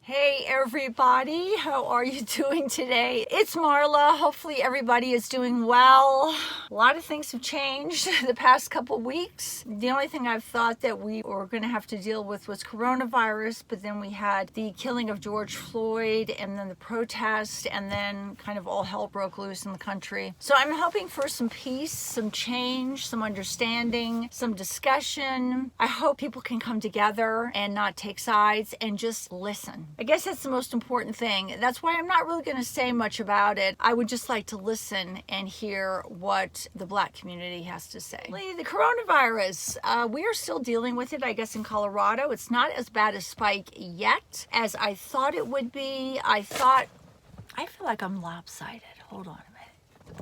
Hey everybody, how are you doing today? It's Marla. Hopefully everybody is doing well. A lot of things have changed the past couple weeks. The only thing I've thought that we were going to have to deal with was coronavirus, but then we had the killing of George Floyd and then the protest, and then kind of all hell broke loose in the country. So I'm hoping for some peace, some change, some understanding, some discussion. I hope people can come together and not take sides and just listen. I guess that's the most important thing. That's why I'm not really going to say much about it. I would just like to listen and hear what the Black community has to say. The coronavirus, we are still dealing with it, I guess, in Colorado. It's not as bad a spike yet as I thought it would be. I feel like I'm lopsided. Hold on a minute.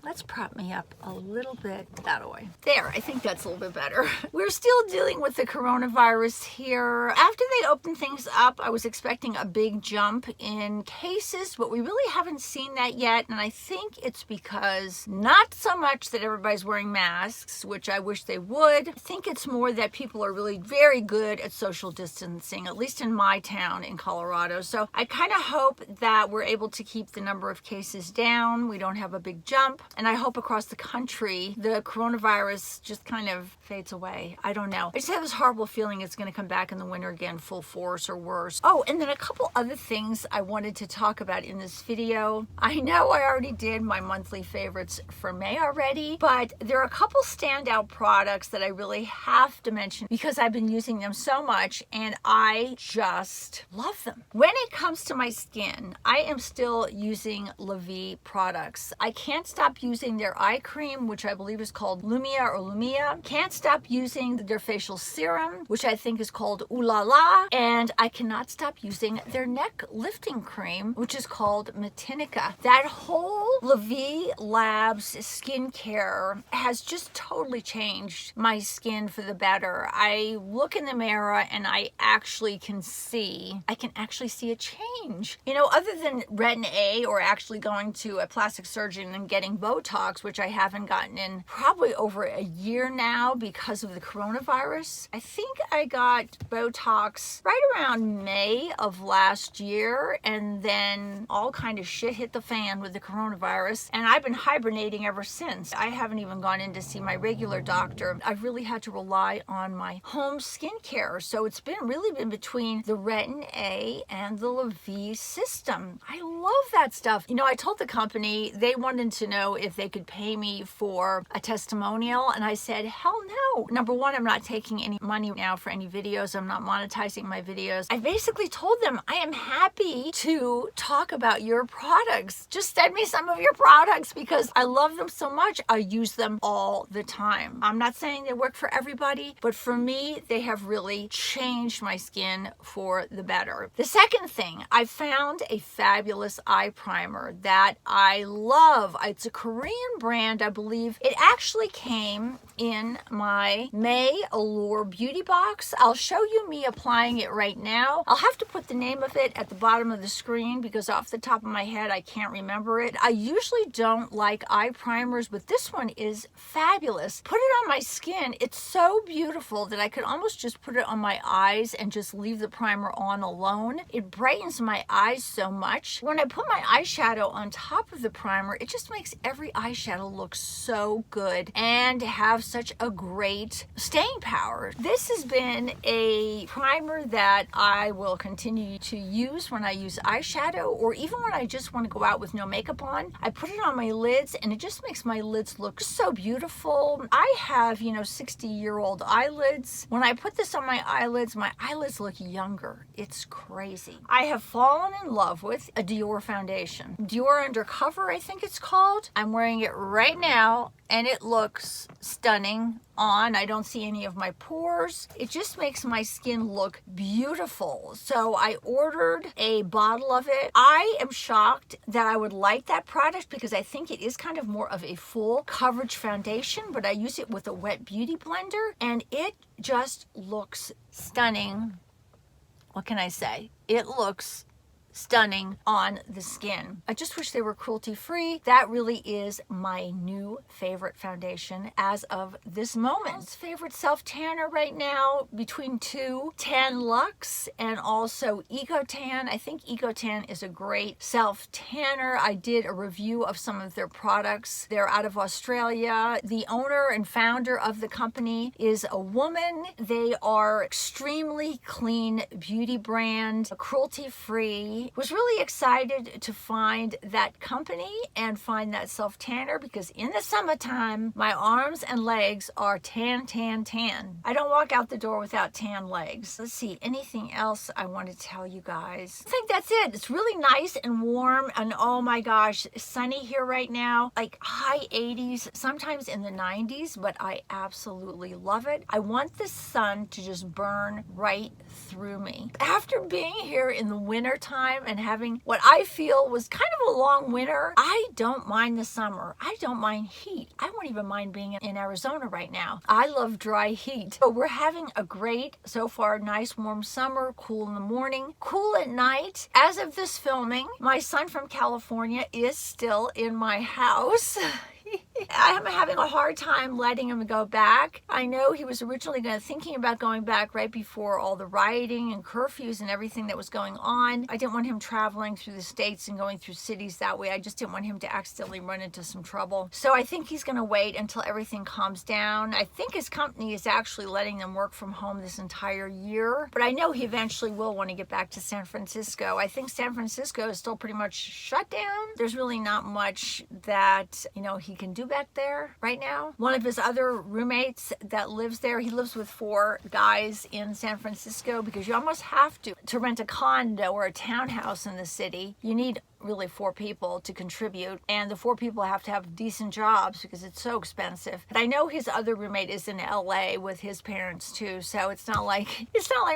Let's prop me up a little bit that way. There, I think that's a little bit better. We're still dealing with the coronavirus here. After they opened things up, I was expecting a big jump in cases, but we really haven't seen that yet. And I think it's because not so much that everybody's wearing masks, which I wish they would. I think it's more that people are really very good at social distancing, at least in my town in Colorado. So I kind of hope that we're able to keep the number of cases down. We don't have a big jump. And I hope across the country, the coronavirus just kind of fades away. I don't know. I just have this horrible feeling it's going to come back in the winter again, full force or worse. Oh, and then a couple other things I wanted to talk about in this video. I know I already did my monthly favorites for May already, but there are a couple standout products that I really have to mention because I've been using them so much and I just love them. When it comes to my skin, I am still using LaVie products. I can't stop using their eye cream, which I believe is called Lumia. Can't stop using their facial serum, which I think is called Ooh La La. And I cannot stop using their neck lifting cream, which is called Matinica. That whole LaVie Labs skincare has just totally changed my skin for the better. I look in the mirror and I can actually see a change. You know, other than retin A or actually going to a plastic surgeon and getting Botox, which I haven't gotten in probably over a year now because of the coronavirus. I think I got Botox right around May of last year, and then all kind of shit hit the fan with the coronavirus, and I've been hibernating ever since. I haven't even gone in to see my regular doctor. I've really had to rely on my home skincare, so it's really been between the retin A and the LaVie system. I love that stuff. You know, I told the company they wanted to know if they could pay me for a testimonial, and I said, hell no. Number one, I'm not taking any money now for any videos. I'm not monetizing my videos. I basically told them I am happy to talk about your products. Just send me some of your products because I love them so much. I use them all the time. I'm not saying they work for everybody, but for me, they have really changed my skin for the better. The second thing, I found a fabulous eye primer that I love. It's a Korean brand, I believe. It actually came in my May Allure beauty box. I'll show you me applying it right now. I'll have to put the name of it at the bottom of the screen because off the top of my head, I can't remember it. I usually don't like eye primers, but this one is fabulous. Put it on my skin. It's so beautiful that I could almost just put it on my eyes and just leave the primer on alone. It brightens my eyes so much. When I put my eyeshadow on top of the primer, it just makes every eyeshadow look so good and have such a great staying power. This has been a primer that I will continue to use when I use eyeshadow, or even when I just want to go out with no makeup on. I put it on my lids and it just makes my lids look so beautiful. I have, 60-year-old eyelids. When I put this on my eyelids look younger. It's crazy. I have fallen in love with a Dior foundation. Dior Undercover, I think it's called. I'm wearing it right now and it looks stunning on. I don't see any of my pores. It just makes my skin look beautiful. So I ordered a bottle of it. I am shocked that I would like that product because I think it is kind of more of a full coverage foundation, but I use it with a wet beauty blender and it just looks stunning. What can I say? It looks stunning on the skin. I just wish they were cruelty-free. That really is my new favorite foundation as of this moment. Favorite self-tanner right now, between two, Tan Luxe and also Ecotan. I think Ecotan is a great self-tanner. I did a review of some of their products. They're out of Australia. The owner and founder of the company is a woman. They are extremely clean beauty brand, cruelty-free. Was really excited to find that company and find that self-tanner because in the summertime, my arms and legs are tan, tan, tan. I don't walk out the door without tan legs. Let's see, anything else I want to tell you guys? I think that's it. It's really nice and warm and oh my gosh, sunny here right now. Like high 80s, sometimes in the 90s, but I absolutely love it. I want the sun to just burn right through me. After being here in the winter time and having what I feel was kind of a long winter, I don't mind the summer. I don't mind heat. I won't even mind being in Arizona right now. I love dry heat. But we're having a great, so far, nice warm summer, cool in the morning, cool at night. As of this filming, my son from California is still in my house. I'm having a hard time letting him go back. I know he was originally thinking about going back right before all the rioting and curfews and everything that was going on. I didn't want him traveling through the states and going through cities that way. I just didn't want him to accidentally run into some trouble. So I think he's going to wait until everything calms down. I think his company is actually letting them work from home this entire year. But I know he eventually will want to get back to San Francisco. I think San Francisco is still pretty much shut down. There's really not much that, he can do back there right now. One of his other roommates that lives there, he lives with 4 guys in San Francisco because you almost have to rent a condo or a townhouse in the city. You need really 4 people to contribute, and the 4 people have to have decent jobs because it's so expensive. But I know his other roommate is in LA with his parents too, so it's not like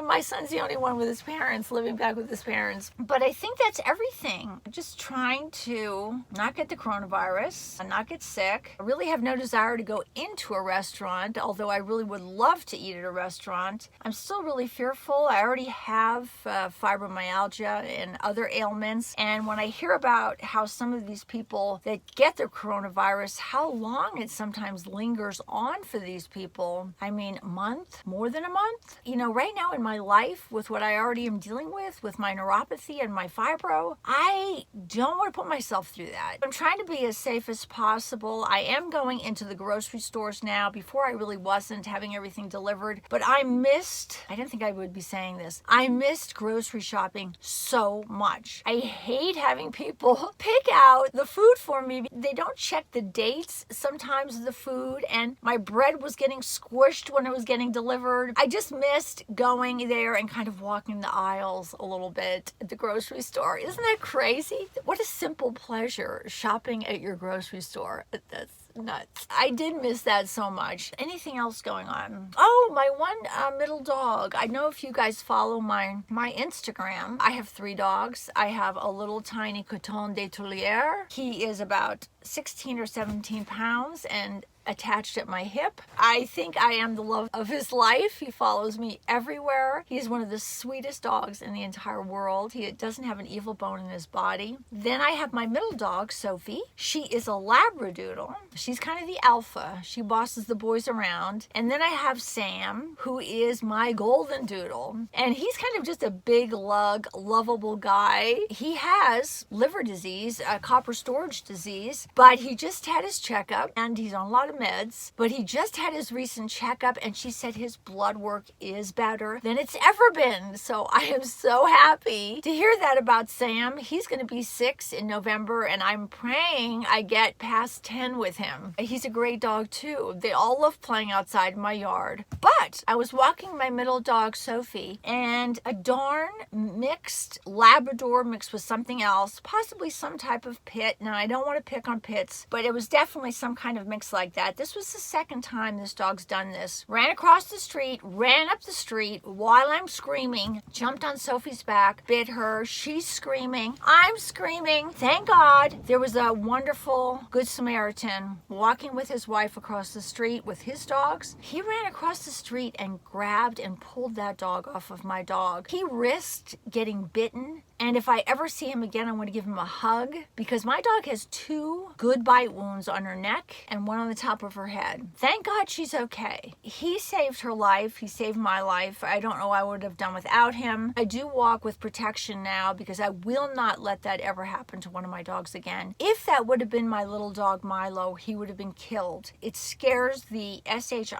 my son's the only one with his parents, living back with his parents. But I think that's everything. Just trying to not get the coronavirus and not get sick. I really have no desire to go into a restaurant, although I really would love to eat at a restaurant. I'm still really fearful. I already have fibromyalgia and other ailments, and when I hear about how some of these people that get the coronavirus, how long it sometimes lingers on for these people. I mean, a month, more than a month. Right now in my life, with what I already am dealing with my neuropathy and my fibro, I don't want to put myself through that. I'm trying to be as safe as possible. I am going into the grocery stores now. Before I really wasn't, having everything delivered, but I didn't think I would be saying this, I missed grocery shopping so much. I hate having people pick out the food for me. They don't check the dates sometimes of the food, and my bread was getting squished when it was getting delivered. I just missed going there and kind of walking the aisles a little bit at the grocery store. Isn't that crazy? What a simple pleasure, shopping at your grocery store. That's nuts. I did miss that so much. Anything else going on? Oh, my one middle dog. I know if you guys follow my Instagram, I have 3 dogs. I have a little tiny Coton de Tulier. He is about 16 or 17 pounds and attached at my hip. I think I am the love of his life. He follows me everywhere. He's one of the sweetest dogs in the entire world. He doesn't have an evil bone in his body. Then I have my middle dog, Sophie. She is a Labradoodle. She's kind of the alpha. She bosses the boys around. And then I have Sam, who is my golden doodle. And he's kind of just a big lug, lovable guy. He has liver disease, copper storage disease, but he just had his checkup and he's on a lot of meds, but he just had his recent checkup and she said his blood work is better than it's ever been. So I am so happy to hear that about Sam. He's going to be 6 in November and I'm praying I get past 10 with him. He's a great dog too. They all love playing outside my yard. But I was walking my middle dog Sophie and a darn mixed Labrador mixed with something else, possibly some type of pit. Now I don't want to pick on pits, but it was definitely some kind of mix like that. This was the second time this dog's done this. Ran across the street, ran up the street while I'm screaming, jumped on Sophie's back, bit her. She's screaming. I'm screaming. Thank God there was a wonderful Good Samaritan walking with his wife across the street with his dogs. He ran across the street and grabbed and pulled that dog off of my dog. He risked getting bitten And if I ever see him again, I want to give him a hug, because my dog has 2 good bite wounds on her neck and one on the top of her head. Thank God she's okay. He saved her life. He saved my life. I don't know what I would have done without him. I do walk with protection now because I will not let that ever happen to one of my dogs again. If that would have been my little dog Milo, he would have been killed. It scares the SHIT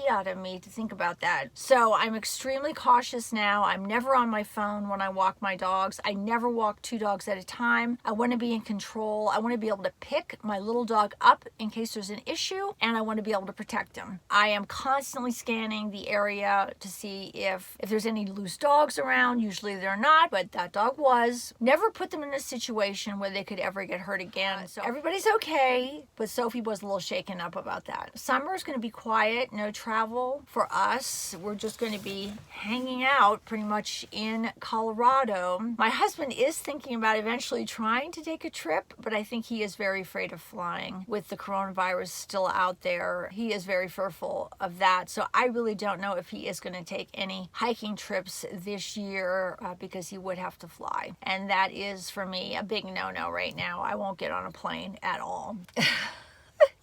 out of me to think about that. So I'm extremely cautious now. I'm never on my phone when I walk my dogs. I never walk 2 dogs at a time. I want to be in control. I want to be able to pick my little dog up in case there's an issue, and I want to be able to protect him. I am constantly scanning the area to see if there's any loose dogs around. Usually they're not, but that dog was. Never put them in a situation where they could ever get hurt again. So everybody's okay, but Sophie was a little shaken up about that. Summer is going to be quiet, no travel for us. We're just going to be hanging out pretty much in Colorado. My husband is thinking about eventually trying to take a trip, but I think he is very afraid of flying with the coronavirus still out there. He is very fearful of that. So I really don't know if he is going to take any hiking trips this year because he would have to fly. And that is, for me, a big no-no right now. I won't get on a plane at all.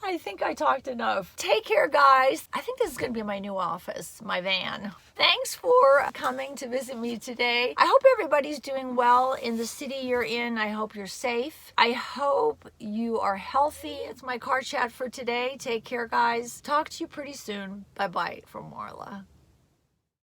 I think I talked enough. Take care, guys. I think this is going to be my new office, my van. Thanks for coming to visit me today. I hope everybody's doing well in the city you're in. I hope you're safe. I hope you are healthy. It's my car chat for today. Take care, guys. Talk to you pretty soon. Bye-bye from Marla.